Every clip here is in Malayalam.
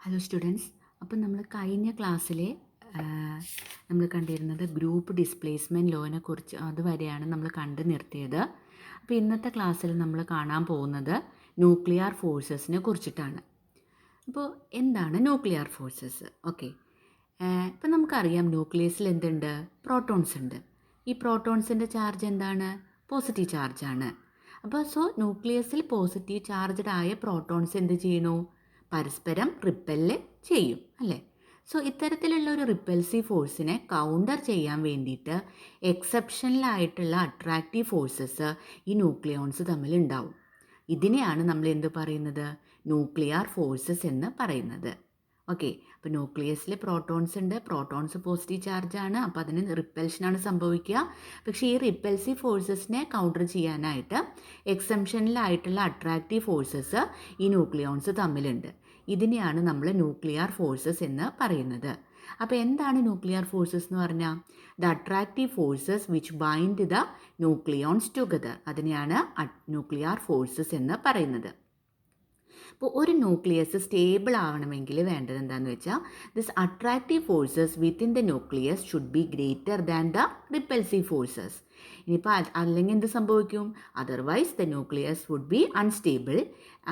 Hello students. അപ്പം നമ്മൾ കഴിഞ്ഞ ക്ലാസ്സിൽ നമ്മൾ കണ്ടിരുന്നത് ഗ്രൂപ്പ് ഡിസ്പ്ലേസ്മെൻറ്റ് ലോനെ കുറിച്ച് അതുവരെയാണ് നമ്മൾ കണ്ടു നിർത്തിയത്. അപ്പോൾ ഇന്നത്തെ ക്ലാസ്സിൽ നമ്മൾ കാണാൻ പോകുന്നത് ന്യൂക്ലിയർ ഫോഴ്സസിനെ കുറിച്ചിട്ടാണ്. അപ്പോൾ എന്താണ് ന്യൂക്ലിയർ ഫോഴ്സസ്? ഓക്കെ, ഇപ്പം നമുക്കറിയാം ന്യൂക്ലിയസിൽ എന്തുണ്ട്? പ്രോട്ടോൺസ് ഉണ്ട്. ഈ പ്രോട്ടോൺസിൻ്റെ ചാർജ് എന്താണ്? പോസിറ്റീവ് ചാർജാണ്. അപ്പോൾ ന്യൂക്ലിയസിൽ പോസിറ്റീവ് ചാർജ്ഡ് ആയ പ്രോട്ടോൺസ് എന്ത് ചെയ്യണു? പരസ്പരം റിപ്പല്ല് ചെയ്യും, അല്ലേ? ഇത്തരത്തിലുള്ള ഒരു റിപ്പൽസീവ് ഫോഴ്സിനെ കൗണ്ടർ ചെയ്യാൻ വേണ്ടിയിട്ട് എക്സെപ്ഷണലായിട്ടുള്ള അട്രാക്റ്റീവ് ഫോഴ്സസ് ഈ ന്യൂക്ലിയോൺസ് തമ്മിൽ ഉണ്ടാവും. ഇതിനെയാണ് നമ്മൾ എന്ത് പറയുന്നത്? ന്യൂക്ലിയർ ഫോഴ്സസ് എന്ന് പറയുന്നത്. ഓക്കെ, അപ്പോൾ ന്യൂക്ലിയസിൽ പ്രോട്ടോൺസ് ഉണ്ട്. പ്രോട്ടോൺസ് പോസിറ്റീവ് ചാർജാണ്, അപ്പോൾ അതിന് റിപ്പൽഷനാണ് സംഭവിക്കുക. പക്ഷേ ഈ റിപ്പൽസീവ് ഫോഴ്സസിനെ കൗണ്ടർ ചെയ്യാനായിട്ട് എക്സംഷനിലായിട്ടുള്ള അട്രാക്റ്റീവ് ഫോഴ്സസ് ഈ ന്യൂക്ലിയോൺസ് തമ്മിലുണ്ട്. ഇതിനെയാണ് നമ്മൾ ന്യൂക്ലിയർ ഫോഴ്സസ് എന്ന് പറയുന്നത്. അപ്പോൾ എന്താണ് ന്യൂക്ലിയർ ഫോഴ്സസ് എന്ന് പറഞ്ഞാൽ? The attractive forces which bind the nucleons together, അതിനെയാണ് ന്യൂക്ലിയർ ഫോഴ്സസ് എന്ന് പറയുന്നത്. അപ്പോൾ ഒരു ന്യൂക്ലിയസ് സ്റ്റേബിൾ ആവണമെങ്കിൽ വേണ്ടത് എന്താണെന്ന് വെച്ചാൽ this attractive forces within the nucleus should be greater than the repulsive forces. ഇനിയിപ്പോൾ അല്ലെങ്കിൽ എന്ത് സംഭവിക്കും? Otherwise the nucleus would be unstable.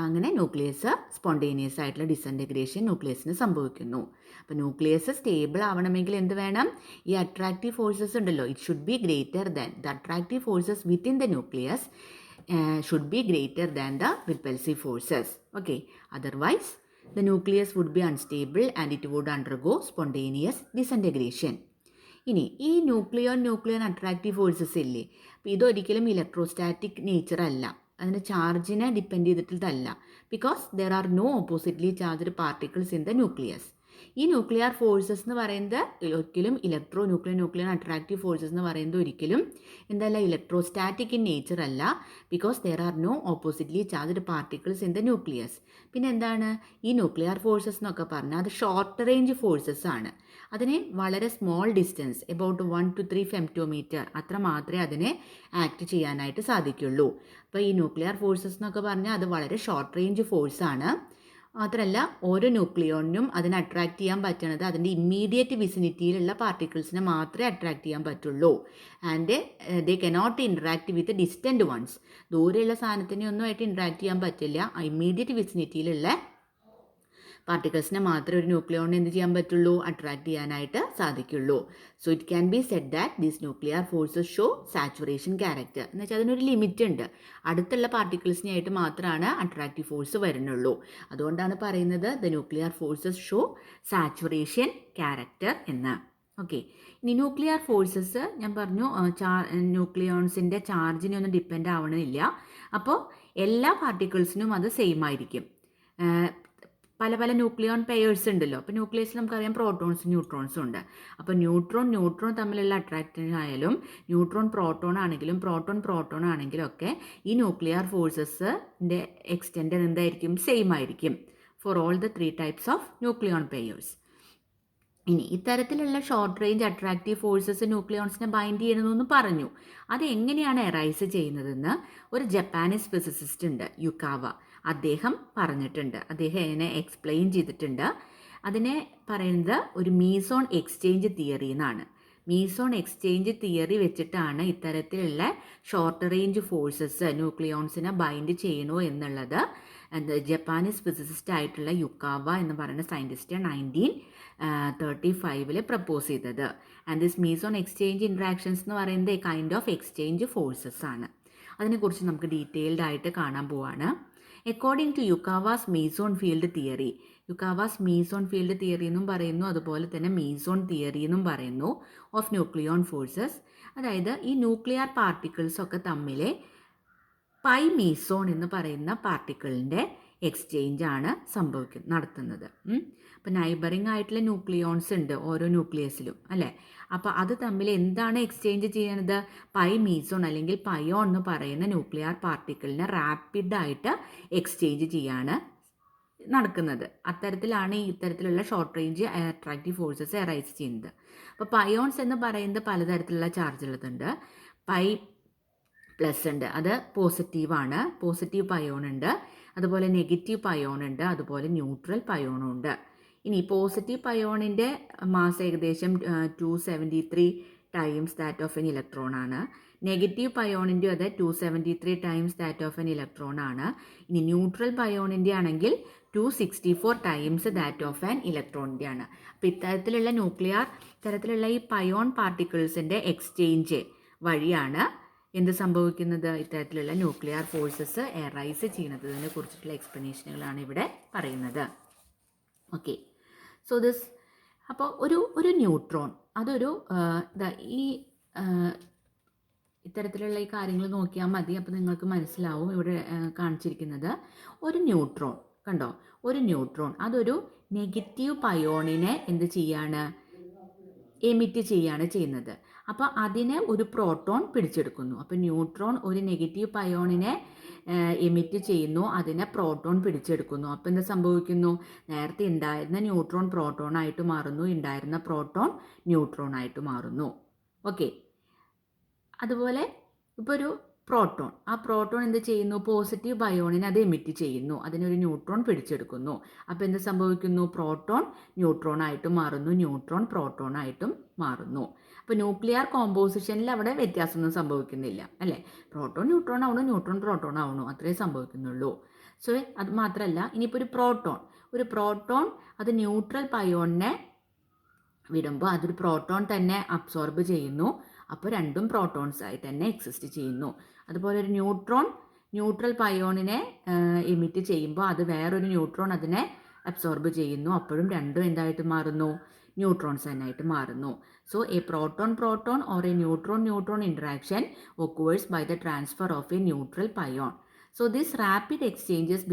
അങ്ങനെ ന്യൂക്ലിയസ് സ്പോണ്ടേനിയസ് ആയിട്ടുള്ള ഡിസൻറ്റഗ്രേഷൻ ന്യൂക്ലിയസിന് സംഭവിക്കുന്നു. അപ്പോൾ ന്യൂക്ലിയസ് സ്റ്റേബിൾ ആവണമെങ്കിൽ എന്ത് വേണം? ഈ അട്രാക്റ്റീവ് ഫോഴ്സസ് ഉണ്ടല്ലോ, it should be greater than the attractive forces within the nucleus should be greater than the repulsive forces. Okay, otherwise the nucleus would be unstable and it would undergo spontaneous disintegration. ഇനി ഈ ന്യൂക്ലിയർ അട്രാക്റ്റീവ് ഫോഴ്സസ് ഇല്ലേ, അപ്പോൾ ഇതൊരിക്കലും ഇലക്ട്രോസ്റ്റാറ്റിക് നേച്ചർ അല്ല, അതിൻ്റെ ചാർജിനെ ഡിപ്പെൻഡ് ചെയ്തിട്ടല്ല. Because there are no oppositely charged particles in the nucleus. ഈ ന്യൂക്ലിയർ ഫോഴ്സസ് എന്ന് പറയുന്നത് ഒരിക്കലും ന്യൂക്ലിയർ അട്രാക്റ്റീവ് ഫോഴ്സസ് എന്ന് പറയുന്നത് ഒരിക്കലും എന്തല്ല, ഇലക്ട്രോസ്റ്റാറ്റിക് ഇൻ നേച്ചർ അല്ല. Because there are no oppositely charged particles in the nucleus. പിന്നെ എന്താണ് ഈ ന്യൂക്ലിയർ ഫോഴ്സസ് എന്നൊക്കെ പറഞ്ഞാൽ? അത് ഷോർട്ട് റേഞ്ച് ഫോഴ്സസ് ആണ്. അതിനെ വളരെ small distance, about 1 to 3 femtometre അത്ര മാത്രമേ അതിനെ ആക്ട് ചെയ്യാനായിട്ട് സാധിക്കുള്ളൂ. അപ്പോൾ ഈ ന്യൂക്ലിയർ ഫോഴ്സസ് എന്നൊക്കെ പറഞ്ഞാൽ അത് വളരെ ഷോർട്ട് റേഞ്ച് ഫോഴ്സാണ്. മാത്രമല്ല ഓരോ ന്യൂക്ലിയോണിനും അതിനെ അട്രാക്ട് ചെയ്യാൻ പറ്റുന്നത് അതിൻ്റെ ഇമ്മീഡിയറ്റ് വിസിനിറ്റിയിലുള്ള പാർട്ടിക്കിൾസിനെ മാത്രമേ അട്രാക്ട് ചെയ്യാൻ പറ്റുള്ളൂ. And they cannot interact with distant ones. ദൂരെയുള്ള സാധനത്തിനെ ഒന്നും ആയിട്ട് ഇൻട്രാക്ട് ചെയ്യാൻ പറ്റില്ല. ഇമ്മീഡിയറ്റ് വിസിനിറ്റിയിലുള്ള പാർട്ടിക്കിൾസിനെ മാത്രമേ ഒരു ന്യൂക്ലിയോണിന് എന്ത് ചെയ്യാൻ പറ്റുള്ളൂ? അട്രാക്ട് ചെയ്യാനായിട്ട് സാധിക്കുള്ളൂ. So it can be said that these nuclear forces show saturation character. എന്ന് വെച്ചാൽ അതിനൊരു ലിമിറ്റ് ഉണ്ട്. അടുത്തുള്ള പാർട്ടിക്കിൾസിനായിട്ട് മാത്രമാണ് അട്രാക്റ്റീവ് ഫോഴ്സ് വരുന്നുള്ളൂ. അതുകൊണ്ടാണ് പറയുന്നത് the nuclear forces show saturation character എന്ന്. ഓക്കെ, ഇനി ന്യൂക്ലിയർ ഫോഴ്സസ് ഞാൻ പറഞ്ഞു ന്യൂക്ലിയോൺസിൻ്റെ ചാർജിനെ ഒന്നും ഡിപ്പെൻഡ് ആവണമെന്നില്ല. അപ്പോൾ എല്ലാ പാർട്ടിക്കിൾസിനും അത് സെയിം ആയിരിക്കും. പല പല ന്യൂക്ലിയോൺ പെയേഴ്സ് ഉണ്ടല്ലോ. അപ്പോൾ ന്യൂക്ലിയസിൽ നമുക്കറിയാം പ്രോട്ടോൺസും ന്യൂട്രോൺസും ഉണ്ട്. അപ്പോൾ ന്യൂട്രോൺ തമ്മിലുള്ള അട്രാക്ഷൻ ആയാലും ന്യൂട്രോൺ പ്രോട്ടോൺ ആണെങ്കിലും ഒക്കെ ഈ ന്യൂക്ലിയർ ഫോഴ്സസിൻ്റെ എക്സ്റ്റെൻഡ് എന്തായിരിക്കും? സെയിം ആയിരിക്കും for all the 3 types of nucleon pairs. ഇനി ഇത്തരത്തിലുള്ള ഷോർട്ട് റേഞ്ച് അട്രാക്റ്റീവ് ഫോഴ്സസ് ന്യൂക്ലിയോൺസിനെ ബൈൻഡ് ചെയ്യണമെന്ന് പറഞ്ഞു. അത് എങ്ങനെയാണ് എറൈസ് ചെയ്യുന്നതെന്ന് ഒരു ജപ്പാനീസ് ഫിസിസിസ്റ്റ് ഉണ്ട്, യുക്കാവ. അദ്ദേഹം പറഞ്ഞിട്ടുണ്ട്. അദ്ദേഹം അതിനെ എക്സ്പ്ലെയിൻ ചെയ്തിട്ടുണ്ട്. അതിനെ പറയുന്നത് ഒരു മീസോൺ എക്സ്ചേഞ്ച് തിയറി എന്നാണ്. മീസോൺ എക്സ്ചേഞ്ച് തിയറി വെച്ചിട്ടാണ് ഇത്തരത്തിലുള്ള ഷോർട്ട് റേഞ്ച് ഫോഴ്സസ് ന്യൂക്ലിയോൺസിനെ ബൈൻഡ് ചെയ്യണോ എന്നുള്ളത് ജപ്പാനീസ് ഫിസിസിസ്റ്റ് ആയിട്ടുള്ള യുക്കാവ എന്ന് പറയുന്ന സയൻറ്റിസ്റ്റ് 1935 പ്രപ്പോസ് ചെയ്തത്. And this meson exchange interactions എന്ന് പറയുന്നത് കൈൻഡ് ഓഫ് എക്സ്ചേഞ്ച് ഫോഴ്സസ് ആണ്. അതിനെക്കുറിച്ച് നമുക്ക് ഡീറ്റെയിൽഡ് ആയിട്ട് കാണാൻ പോവാണ്. According to Yukawa's meson field theory, Yukawa's meson field theory എന്നും പറയുന്നു, അതുപോലെ തന്നെ മീസോൺ തിയറി എന്നും പറയുന്നു ഓഫ് ന്യൂക്ലിയോൺ ഫോഴ്സസ്. അതായത് ഈ ന്യൂക്ലിയർ പാർട്ടിക്കിൾസ് ഒക്കെ തമ്മിലെ പൈ മീസോൺ എന്ന് പറയുന്ന പാർട്ടിക്കിളിൻ്റെ എക്സ്ചേഞ്ച് ആണ് നടത്തുന്നത്. അപ്പോൾ നൈബറിങ് ആയിട്ടുള്ള ന്യൂക്ലിയോൺസ് ഉണ്ട് ഓരോ ന്യൂക്ലിയസിലും, അല്ലേ? അപ്പോൾ അത് തമ്മിൽ എന്താണ് എക്സ്ചേഞ്ച് ചെയ്യുന്നത്? പൈ മീസോൺ അല്ലെങ്കിൽ പയോൺ എന്ന് പറയുന്ന ന്യൂക്ലിയർ പാർട്ടിക്കിളിനെ റാപ്പിഡായിട്ട് എക്സ്ചേഞ്ച് ചെയ്യാണ് നടക്കുന്നത്. അത്തരത്തിലാണ് ഇത്തരത്തിലുള്ള short range attractive forces arise ചെയ്യുന്നത്. അപ്പോൾ പയോൺസ് എന്ന് പറയുന്നത് പലതരത്തിലുള്ള ചാർജുള്ളതുണ്ട്. പൈ പ്ലസ് ഉണ്ട്, അത് പോസിറ്റീവാണ്, പോസിറ്റീവ് പയോൺ ഉണ്ട്. അതുപോലെ നെഗറ്റീവ് പയോൺ ഉണ്ട്, അതുപോലെ ന്യൂട്രൽ പയോണും ഉണ്ട്. ഇനി പോസിറ്റീവ് പയോണിൻ്റെ മാസ് ഏകദേശം 273 times that of an electron ആണ്. നെഗറ്റീവ് പയോണിൻ്റെ അത് 273 times that of an electron ആണ്. ഇനി ന്യൂട്രൽ പയോണിൻ്റെ ആണെങ്കിൽ 264 ടൈംസ് ദാറ്റ് ഓഫ് ആൻ ഇലക്ട്രോണിൻ്റെ ആണ്. അപ്പോൾ ഇത്തരത്തിലുള്ള ഈ പയോൺ പാർട്ടിക്കിൾസിൻ്റെ എക്സ്ചേഞ്ച് വഴിയാണ് എന്ത് സംഭവിക്കുന്നത്, ഇത്തരത്തിലുള്ള ന്യൂക്ലിയർ ഫോഴ്സസ് എറൈസ് ചെയ്യുന്നതിനെ കുറിച്ചിട്ടുള്ള എക്സ്പ്ലനേഷനുകളാണ് ഇവിടെ പറയുന്നത്. ഓക്കെ, സോ ദിസ് അപ്പോൾ ഒരു ന്യൂട്രോൺ അതൊരു ഇത്തരത്തിലുള്ള ഈ കാര്യങ്ങൾ നോക്കിയാൽ മതി. അപ്പോൾ നിങ്ങൾക്ക് മനസ്സിലാവും ഇവിടെ കാണിച്ചിരിക്കുന്നത് ഒരു ന്യൂട്രോൺ കണ്ടോ, ഒരു ന്യൂട്രോൺ അതൊരു നെഗറ്റീവ് പയോണിനെ എന്ത് ചെയ്യാണ്, എമിറ്റ് ചെയ്യാണ് ചെയ്യുന്നത്. അപ്പോൾ അതിനെ ഒരു പ്രോട്ടോൺ പിടിച്ചെടുക്കുന്നു. അപ്പോൾ ന്യൂട്രോൺ ഒരു നെഗറ്റീവ് പയോണിനെ എമിറ്റ് ചെയ്യുന്നു, അതിനെ പ്രോട്ടോൺ പിടിച്ചെടുക്കുന്നു. അപ്പോൾ എന്താ സംഭവിക്കുന്നു, നേരത്തെ ഉണ്ടായിരുന്ന ന്യൂട്രോൺ പ്രോട്ടോൺ ആയിട്ട് മാറുന്നു, ഉണ്ടായിരുന്ന പ്രോട്ടോൺ ന്യൂട്രോൺ ആയിട്ട് മാറുന്നു. ഓക്കെ, അതുപോലെ ഇപ്പോൾ ഒരു പ്രോട്ടോൺ, ആ പ്രോട്ടോൺ എന്ത് ചെയ്യുന്നു, പോസിറ്റീവ് ബയോണിനെ അത് എമിറ്റ് ചെയ്യുന്നു, അതിനൊരു ന്യൂട്രോൺ പിടിച്ചെടുക്കുന്നു. അപ്പോൾ എന്ത് സംഭവിക്കുന്നു, പ്രോട്ടോൺ ന്യൂട്രോൺ ആയിട്ടും മാറുന്നു, ന്യൂട്രോൺ പ്രോട്ടോൺ ആയിട്ടും മാറുന്നു. അപ്പോൾ ന്യൂക്ലിയർ കോമ്പോസിഷനിൽ അവിടെ വ്യത്യാസമൊന്നും സംഭവിക്കുന്നില്ല അല്ലേ, പ്രോട്ടോൺ ന്യൂട്രോൺ ആവണു, ന്യൂട്രോൺ പ്രോട്ടോൺ ആവണു, അത്രേ സംഭവിക്കുന്നുള്ളൂ. സോ അത് മാത്രമല്ല, ഇനിയിപ്പോൾ ഒരു പ്രോട്ടോൺ അത് ന്യൂട്രൽ പയോണിനെ വിടുമ്പോൾ അതൊരു പ്രോട്ടോൺ തന്നെ അബ്സോർബ് ചെയ്യുന്നു, അപ്പോൾ രണ്ടും പ്രോട്ടോൺസ് ആയിട്ട് തന്നെ എക്സിസ്റ്റ് ചെയ്യുന്നു. അതുപോലെ ഒരു ന്യൂട്രൽ പയോണിനെ എമിറ്റ് ചെയ്യുമ്പോൾ അത് വേറൊരു ന്യൂട്രോൺ അതിനെ അബ്സോർബ് ചെയ്യുന്നു, അപ്പോഴും രണ്ടും എന്തായിട്ട് മാറുന്നു, ന്യൂട്രോൺസ് തന്നെയായിട്ട് മാറുന്നു. So a proton or a neutron interaction occurs by the transfer of a neutral pion. So this rapid exchanges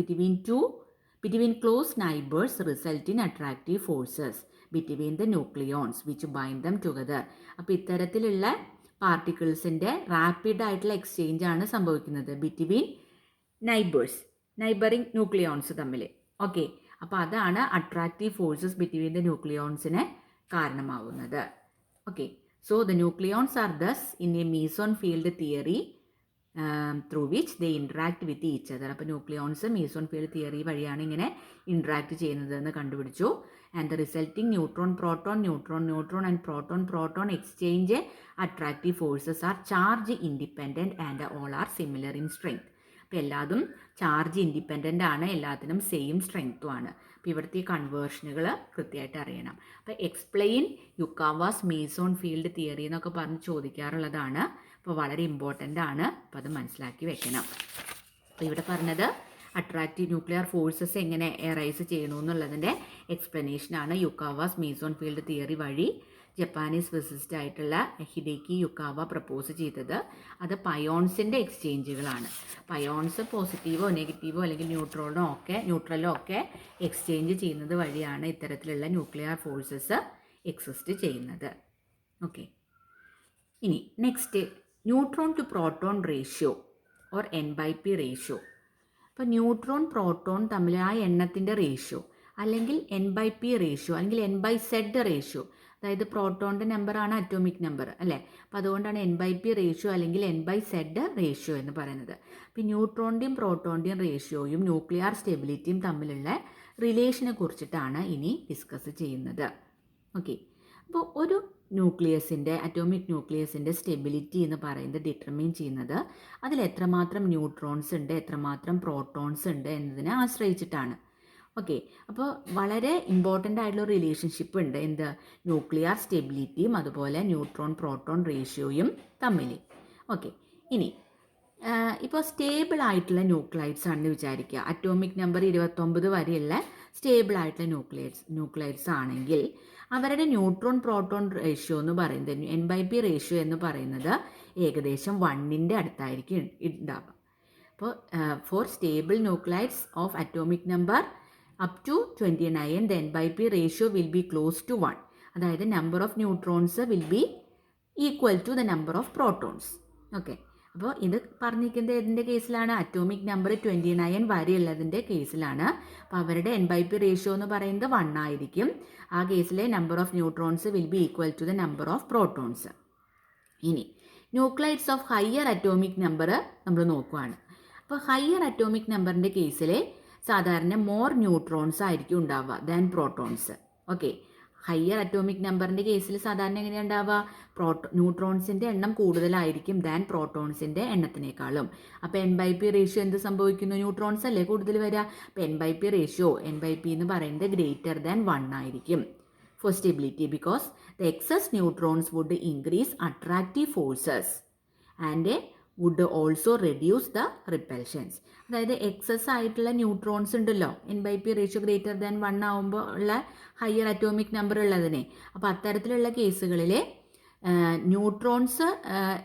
between close neighbors result in attractive forces between the nucleons which bind them together. അപ്പോൾ ഇത്തരത്തിലുള്ള പാർട്ടിക്കിൾസിൻ്റെ റാപ്പിഡ് ആയിട്ടുള്ള എക്സ്ചേഞ്ച് ആണ് സംഭവിക്കുന്നത് ബിറ്റ്വീൻ നൈബറിങ് ന്യൂക്ലിയോൺസ് തമ്മിൽ. ഓക്കെ, അപ്പോൾ അതാണ് അട്രാക്റ്റീവ് ഫോഴ്സസ് ബിറ്റ്വീൻ ദ ന്യൂക്ലിയോൺസിന് കാരണമാവുന്നത്. Okay, so the nucleons are thus in a meson field theory through which they interact with each other. അപ്പോൾ ന്യൂക്ലിയോൺസ് മീസോൺ ഫീൽഡ് തിയറി വഴിയാണ് ഇങ്ങനെ ഇൻട്രാക്ട് ചെയ്യുന്നതെന്ന് കണ്ടുപിടിച്ചു. And the resulting neutron and proton exchange attractive forces are charge independent and all are similar in strength. അപ്പോൾ എല്ലാതും ചാർജ് ഇൻഡിപെൻഡൻ്റ് ആണ്, എല്ലാത്തിനും സെയിം സ്ട്രെങ്ത്തും ആണ്. അപ്പോൾ ഇവിടുത്തെ കൺവേർഷനുകൾ കൃത്യമായിട്ട് അറിയണം. അപ്പോൾ എക്സ്പ്ലെയിൻ യുക്കാവാസ് മീസോൺ ഫീൽഡ് തിയറി എന്നൊക്കെ പറഞ്ഞ് ചോദിക്കാറുള്ളതാണ്. അപ്പോൾ വളരെ ഇമ്പോർട്ടൻ്റ് ആണ്, അപ്പോൾ അത് മനസ്സിലാക്കി വെക്കണം. അപ്പോൾ ഇവിടെ പറഞ്ഞത് അട്രാക്റ്റീവ് ന്യൂക്ലിയർ ഫോഴ്സസ് എങ്ങനെ എറൈസ് ചെയ്യണു എന്നുള്ളതിൻ്റെ എക്സ്പ്ലനേഷനാണ് യുക്കാവാസ് മീസോൺ ഫീൽഡ് തിയറി വഴി ജപ്പാനീസ് ഫിസിസ്റ്റ് ആയിട്ടുള്ള ഹിഡേക്കി യുക്കാവ പ്രപ്പോസ് ചെയ്തത്. അത് പയോൺസിൻ്റെ എക്സ്ചേഞ്ചുകളാണ്. പയോൺസ് പോസിറ്റീവോ നെഗറ്റീവോ അല്ലെങ്കിൽ ന്യൂട്രലോ ഒക്കെ എക്സ്ചേഞ്ച് ചെയ്യുന്നത് വഴിയാണ് ഇത്തരത്തിലുള്ള ന്യൂക്ലിയർ ഫോഴ്സസ് എക്സിസ്റ്റ് ചെയ്യുന്നത്. ഓക്കെ, ഇനി next neutron to proton ratio or N/P ratio. അപ്പോൾ ന്യൂട്രോൺ പ്രോട്ടോൺ തമ്മിൽ ആ എണ്ണത്തിൻ്റെ റേഷ്യോ അല്ലെങ്കിൽ N/P റേഷ്യോ അല്ലെങ്കിൽ N/Z റേഷ്യോ, അതായത് പ്രോട്ടോണിൻ്റെ നമ്പറാണ് അറ്റോമിക് നമ്പർ അല്ലേ, അപ്പോൾ അതുകൊണ്ടാണ് N/P റേഷ്യോ അല്ലെങ്കിൽ N/Z റേഷ്യോ എന്ന് പറയുന്നത്. അപ്പോൾ ന്യൂട്രോണിൻ്റെയും പ്രോട്ടോണിൻ്റെയും റേഷ്യോയും ന്യൂക്ലിയർ സ്റ്റെബിലിറ്റിയും തമ്മിലുള്ള റിലേഷനെ കുറിച്ചിട്ടാണ് ഇനി ഡിസ്കസ് ചെയ്യുന്നത്. ഓക്കെ, അപ്പോൾ ഒരു അറ്റോമിക് ന്യൂക്ലിയസിൻ്റെ സ്റ്റെബിലിറ്റി എന്ന് പറയുന്നത് ഡിറ്റർമിൻ ചെയ്യുന്നത് അതിൽ എത്രമാത്രം ന്യൂട്രോൺസ് ഉണ്ട്, എത്രമാത്രം പ്രോട്ടോൺസ് ഉണ്ട് എന്നതിനെ ആശ്രയിച്ചിട്ടാണ്. ഓക്കെ, അപ്പോൾ വളരെ ഇമ്പോർട്ടൻ്റ് ആയിട്ടുള്ള റിലേഷൻഷിപ്പ് ഉണ്ട് എന്ത്, ന്യൂക്ലിയർ സ്റ്റെബിലിറ്റിയും അതുപോലെ ന്യൂട്രോൺ പ്രോട്ടോൺ റേഷ്യോയും തമ്മിൽ. ഓക്കെ, ഇനി ഇപ്പോൾ സ്റ്റേബിൾ ആയിട്ടുള്ള ന്യൂക്ലൈഡ്സ് ആണെന്ന് വിചാരിക്കുക, അറ്റോമിക് നമ്പർ 29 വരെയുള്ള സ്റ്റേബിൾ ആയിട്ടുള്ള ന്യൂക്ലൈഡ്സ് ആണെങ്കിൽ അവരുടെ ന്യൂട്രോൺ പ്രോട്ടോൺ റേഷ്യോ എന്ന് പറയുന്നത് N/P റേഷ്യോ എന്ന് പറയുന്നത് ഏകദേശം 1ൻ്റെ അടുത്തായിരിക്കും ഉണ്ടാവുക. അപ്പോൾ for stable nuclides of atomic number up to 29 the N/P ratio will be close to 1. അതായത് number of neutrons will be equal to the number of protons. Okay, അപ്പോൾ ഇത് പറഞ്ഞിരിക്കുന്നത് ഏതിൻ്റെ കേസിലാണ്, അറ്റോമിക് നമ്പർ 29 വരെയുള്ളതിൻ്റെ കേസിലാണ്. അപ്പോൾ അവരുടെ N/P റേഷ്യോ എന്ന് പറയുന്നത് 1 ആയിരിക്കും. ആ കേസിലെ number of neutrons will be equal to the number of protons. ഇനി nuclides of higher atomic number നമ്മൾ നോക്കുകയാണ്. അപ്പോൾ ഹയർ അറ്റോമിക് നമ്പറിൻ്റെ കേസിൽ സാധാരണ മോർ ന്യൂട്രോൺസ് ആയിരിക്കും ഉണ്ടാവുക than protons. Okay. Higher atomic നമ്പറിൻ്റെ കേസിൽ സാധാരണ എങ്ങനെയാണ് ഉണ്ടാവുക? ന്യൂട്രോൺസിൻ്റെ എണ്ണം കൂടുതലായിരിക്കും ദാൻ പ്രോട്ടോൺസിൻ്റെ എണ്ണത്തിനേക്കാളും. അപ്പോൾ N/P റേഷ്യോ എന്ത് സംഭവിക്കുന്നു? ന്യൂട്രോൺസ് അല്ലേ കൂടുതൽ വരിക. അപ്പോൾ N/P റേഷ്യോ N/P എന്ന് പറയുന്നത് ഗ്രേറ്റർ ദാൻ 1 ആയിരിക്കും for stability, because the excess neutrons would increase attractive forces and would also reduce the repulsions. അതായത് എക്സസ് ആയിട്ടുള്ള ന്യൂട്രോൺസ് ഉണ്ടല്ലോ, N/P റേഷ്യോ ഗ്രേറ്റർ ദാൻ 1 ആകുമ്പോൾ ഉള്ള ഹയർ അറ്റോമിക് നമ്പർ ഉള്ളതിനെ. അപ്പോൾ അത്തരത്തിലുള്ള കേസുകളിൽ ന്യൂട്രോൺസ്,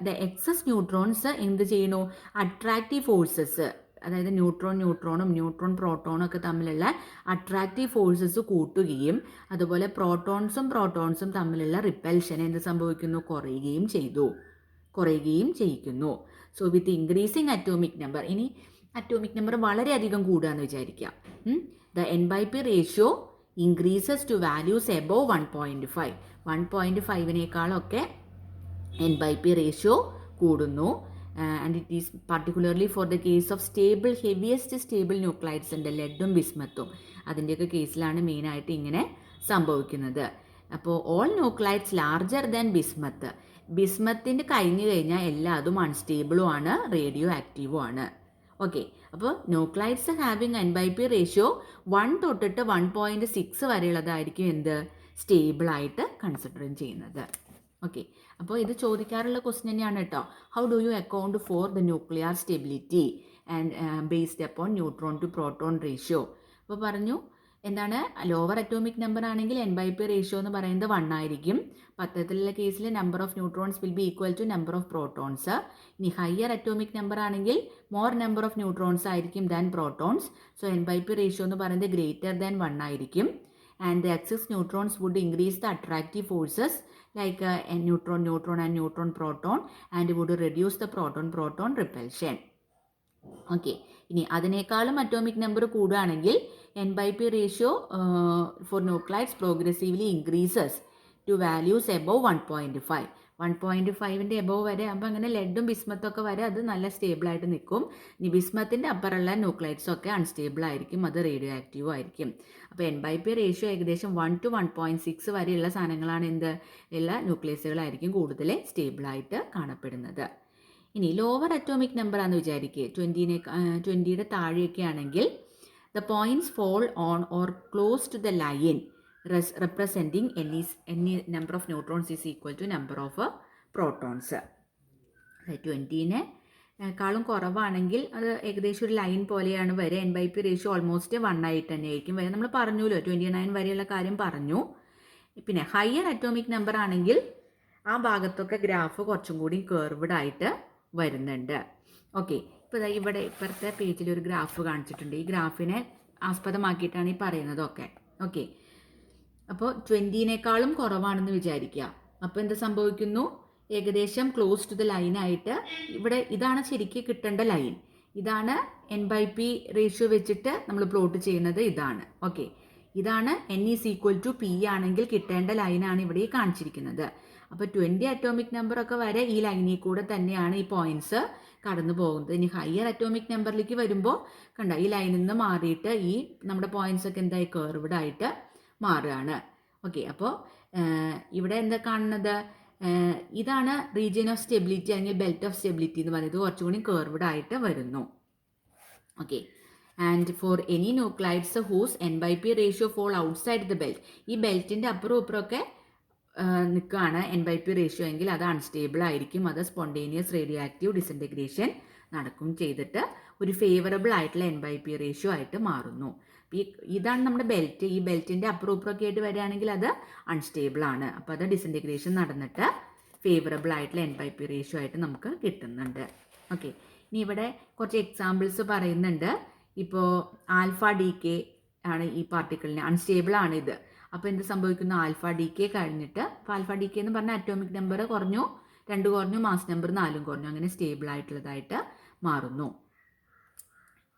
ദ എക്സസ് ന്യൂട്രോൺസ് എന്ത് ചെയ്യണു? അട്രാക്റ്റീവ് ഫോഴ്സസ്, അതായത് ന്യൂട്രോണും ന്യൂട്രോൺ പ്രോട്ടോണും ഒക്കെ തമ്മിലുള്ള അട്രാക്റ്റീവ് ഫോഴ്സസ് കൂട്ടുകയും അതുപോലെ പ്രോട്ടോൺസും തമ്മിലുള്ള റിപ്പൽഷൻ എന്ത് സംഭവിക്കുന്നു? കുറയുകയും ചെയ്യിക്കുന്നു. So with increasing atomic number, ഇനി അറ്റോമിക് നമ്പർ വളരെയധികം കൂടുകയെന്ന് വിചാരിക്കുക. The N/P ratio increases to values above 1.5. 1.5നേക്കാളൊക്കെ N/P റേഷ്യോ കൂടുന്നു. And it is particularly for the case of heaviest stable nuclides ഉണ്ട്, ലെഡും ബിസ്മത്തും. അതിൻ്റെയൊക്കെ കേസിലാണ് മെയിനായിട്ട് ഇങ്ങനെ സംഭവിക്കുന്നത്. അപ്പോൾ ഓൾ ന്യൂക്ലൈഡ്സ് ലാർജർ ദാൻ ബിസ്മത്തിൻ്റെ കഴിഞ്ഞു കഴിഞ്ഞാൽ എല്ലാതും അൺസ്റ്റേബിളും ആണ്, റേഡിയോ ആക്റ്റീവും ആണ്. ഓക്കെ. അപ്പോൾ ന്യൂക്ലൈഡ്സ് ഹാവിങ് N/P റേഷ്യോ 1 തൊട്ടിട്ട് 1.6 വരെയുള്ളതായിരിക്കും എന്ത്? സ്റ്റേബിളായിട്ട് കൺസിഡർ ചെയ്യുന്നത്. ഓക്കെ. അപ്പോൾ ഇത് ചോദിക്കാറുള്ള ക്വസ്റ്റ്യൻ തന്നെയാണ് കേട്ടോ. How do you account for the nuclear stability and based upon neutron to proton ratio? അപ്പോൾ പറഞ്ഞു എന്താണ്? ലോവർ അറ്റോമിക് നമ്പർ ആണെങ്കിൽ N/P റേഷ്യോ എന്ന് പറയുന്നത് 1 ആയിരിക്കും. പത്തരത്തിലുള്ള കേസിൽ number of neutrons will be equal to number of protons. ഇനി ഹയർ അറ്റോമിക് നമ്പർ ആണെങ്കിൽ മോർ നമ്പർ ഓഫ് ന്യൂട്രോൺസ് ആയിരിക്കും than protons. So N/P ratio എന്ന് പറയുന്നത് ഗ്രേറ്റർ ദാൻ 1 ആയിരിക്കും. And the excess neutrons would increase the attractive forces like neutron and neutron proton and would reduce the proton repulsion. Okay. ഇനി അതിനേക്കാളും അറ്റോമിക് നമ്പർ കൂടുകയാണെങ്കിൽ N/P ratio for nuclides progressively increases to values above 1.5. 1.5ൻ്റെ above വരെ. അപ്പോൾ അങ്ങനെ ലെഡും ബിസ്മത്തും ഒക്കെ വരെ അത് നല്ല സ്റ്റേബിളായിട്ട് നിൽക്കും. ഇനി ബിസ്മത്തിൻ്റെ അപ്പറുള്ള ന്യൂക്ലൈഡ്സൊക്കെ അൺസ്റ്റേബിൾ ആയിരിക്കും, അത് റേഡിയോ ആക്റ്റീവും ആയിരിക്കും. അപ്പോൾ N/P റേഷ്യോ ഏകദേശം 1 to 1.6 വരെയുള്ള സാധനങ്ങളാണ് എന്ത്? എല്ലാ ന്യൂക്ലിയസുകളായിരിക്കും കൂടുതൽ സ്റ്റേബിളായിട്ട് കാണപ്പെടുന്നത്. ഇനി ലോവർ അറ്റോമിക് നമ്പർ ആണെന്ന് വിചാരിക്കുക, 20യുടെ താഴെയൊക്കെ ആണെങ്കിൽ the points fall on or close to the line representing any number of neutrons is equal to number of protons. 20നെക്കാളും കുറവാണെങ്കിൽ അത് ഏകദേശം ഒരു ലൈൻ പോലെയാണ് വരെ. N/P റേഷ്യോ ഓൾമോസ്റ്റ് 1 ആയിട്ട് തന്നെ ആയിരിക്കും വരെ. നമ്മൾ പറഞ്ഞല്ലോ 29 വരെയുള്ള കാര്യം പറഞ്ഞു. പിന്നെ ഹയർ അറ്റോമിക് നമ്പർ ആണെങ്കിൽ ആ ഭാഗത്തൊക്കെ ഗ്രാഫ് കുറച്ചും കൂടി കേർവ്ഡ് ആയിട്ട് വരുന്നുണ്ട്. ഓക്കെ. ഇപ്പോൾ ഇവിടെ ഇപ്പുറത്തെ പേജിൽ ഒരു ഗ്രാഫ് കാണിച്ചിട്ടുണ്ട്. ഈ ഗ്രാഫിനെ ആസ്പദമാക്കിയിട്ടാണ് ഈ പറയുന്നതൊക്കെ. ഓക്കെ. അപ്പോൾ 20നെക്കാളും കുറവാണെന്ന് വിചാരിക്കുക. അപ്പോൾ എന്ത് സംഭവിക്കുന്നു? ഏകദേശം ക്ലോസ് ടു ദ ലൈനായിട്ട് ഇവിടെ ഇതാണ് ശരിക്കും കിട്ടേണ്ട ലൈൻ. ഇതാണ് N/P റേഷ്യോ വെച്ചിട്ട് നമ്മൾ പ്ലോട്ട് ചെയ്യുന്നത് ഇതാണ്. ഓക്കെ. ഇതാണ് N is equal to P ആണെങ്കിൽ കിട്ടേണ്ട ലൈനാണ് ഇവിടെ കാണിച്ചിരിക്കുന്നത്. അപ്പോൾ 20 അറ്റോമിക് നമ്പറൊക്കെ വരെ ഈ ലൈനിൽ കൂടെ തന്നെയാണ് ഈ പോയിൻറ്റ്സ് കടന്നു പോകുന്നത്. ഇനി ഹയർ അറ്റോമിക് നമ്പറിലേക്ക് വരുമ്പോൾ കണ്ട ഈ ലൈനിൽ നിന്ന് മാറിയിട്ട് ഈ നമ്മുടെ പോയിൻറ്റ്സ് ഒക്കെ എന്തായി? കേർവ്ഡ് ആയിട്ട് മാറുകയാണ്. ഓക്കെ. അപ്പോൾ ഇവിടെ എന്താ കാണുന്നത്? ഇതാണ് റീജിയൻ ഓഫ് സ്റ്റെബിലിറ്റി അല്ലെങ്കിൽ ബെൽറ്റ് ഓഫ് സ്റ്റെബിലിറ്റി എന്ന് പറയുന്നത്. കുറച്ചും കൂടി കേർവ്ഡ് ആയിട്ട് വരുന്നു. Okay. And for any nuclides whose N/P ratio fall outside the belt, ഈ ബെൽറ്റിൻ്റെ അപ്പുറം ഇപ്പുറമൊക്കെ നിൽക്കുകയാണ് N/P റേഷ്യോ എങ്കിൽ അത് അൺസ്റ്റേബിൾ ആയിരിക്കും. അത് സ്പോണ്ടേനിയസ് റേഡിയോ ആക്റ്റീവ് ഡിസൻറ്റഗ്രേഷൻ നടക്കും ചെയ്തിട്ട് ഒരു ഫേവറബിൾ ആയിട്ടുള്ള N/P റേഷ്യോ ആയിട്ട് മാറുന്നു. ഇതാണ് നമ്മുടെ ബെൽറ്റ്. ഈ ബെൽറ്റിൻ്റെ അപ്പുറം ഇപ്പുറമൊക്കെ ആയിട്ട് വരികയാണെങ്കിൽ അത് അൺസ്റ്റേബിൾ ആണ്. അപ്പോൾ അത് ഡിസൻറ്റഗ്രേഷൻ നടന്നിട്ട് ഫേവറബിൾ ആയിട്ടുള്ള N/P റേഷ്യോ ആയിട്ട് നമുക്ക് കിട്ടുന്നുണ്ട്. ഓക്കെ. ഇനി ഇവിടെ കുറച്ച് എക്സാമ്പിൾസ് പറയുന്നുണ്ട്. ഇപ്പോൾ ആൽഫ DK ആണ് ഈ പാർട്ടിക്കിളിന് അൺസ്റ്റേബിൾ ആണ് ഇത്. അപ്പോൾ എന്ത് സംഭവിക്കുന്നു? ആൽഫ DK കഴിഞ്ഞിട്ട്, അപ്പോൾ ആൽഫ DK എന്ന് പറഞ്ഞാൽ അറ്റോമിക് നമ്പർ കുറഞ്ഞു, 2 കുറഞ്ഞു, മാസ് നമ്പർ 4 കുറഞ്ഞു, അങ്ങനെ സ്റ്റേബിൾ ആയിട്ടുള്ളതായിട്ട് മാറുന്നു,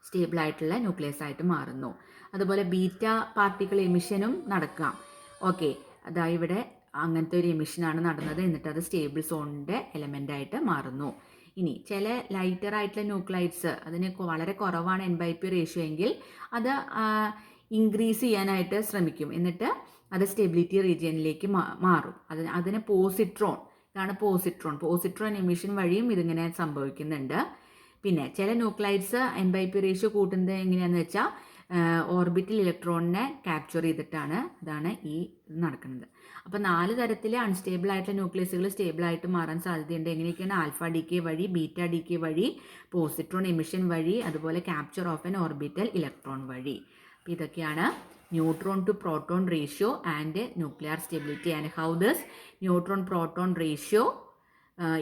സ്റ്റേബിൾ ആയിട്ടുള്ള ന്യൂക്ലിയസ് ആയിട്ട് മാറുന്നു. അതുപോലെ ബീറ്റ പാർട്ടിക്കിൾ എമിഷനും നടക്കാം. ഓക്കെ. അതായത് ഇവിടെ അങ്ങനത്തെ ഒരു എമിഷനാണ് നടന്നത്, എന്നിട്ട് അത് സ്റ്റേബിൾ സോണിൻ്റെ എലമെൻ്റ് ആയിട്ട് മാറുന്നു. ഇനി ചില ലൈറ്റർ ആയിട്ടുള്ള ന്യൂക്ലൈഡ്സ് അതിന് വളരെ കുറവാണ് N/P റേഷ്യോ എങ്കിൽ അത് ഇൻക്രീസ് ചെയ്യാനായിട്ട് ശ്രമിക്കും. എന്നിട്ട് അത് സ്റ്റെബിലിറ്റി റീജിയനിലേക്ക് മാറും. അതിന് പോസിട്രോൺ, ഇതാണ് പോസിട്രോൺ എമിഷൻ വഴിയും ഇതിങ്ങനെ സംഭവിക്കുന്നുണ്ട്. പിന്നെ ചില ന്യൂക്ലൈഡ്സ് എംബൈപി റേഷ്യോ കൂട്ടുന്നത് എങ്ങനെയാണെന്ന് വെച്ചാൽ ഓർബിറ്റൽ ഇലക്ട്രോണിനെ ക്യാപ്ചർ ചെയ്തിട്ടാണ്. ഇതാണ് ഈ നടക്കുന്നത്. അപ്പോൾ 4 തരത്തിൽ അൺസ്റ്റേബിൾ ആയിട്ടുള്ള ന്യൂക്ലിയസുകൾ സ്റ്റേബിളായിട്ട് മാറാൻ സാധ്യതയുണ്ട്. എങ്ങനെയൊക്കെയാണ്? ആൽഫ ഡി കെ വഴി, ബീറ്റ ഡി കെ വഴി, പോസിട്രോൺ എമിഷൻ വഴി, അതുപോലെ capture of an orbital electron വഴി. അപ്പോൾ ഇതൊക്കെയാണ് neutron to proton ratio and nuclear stability and how this neutron proton ratio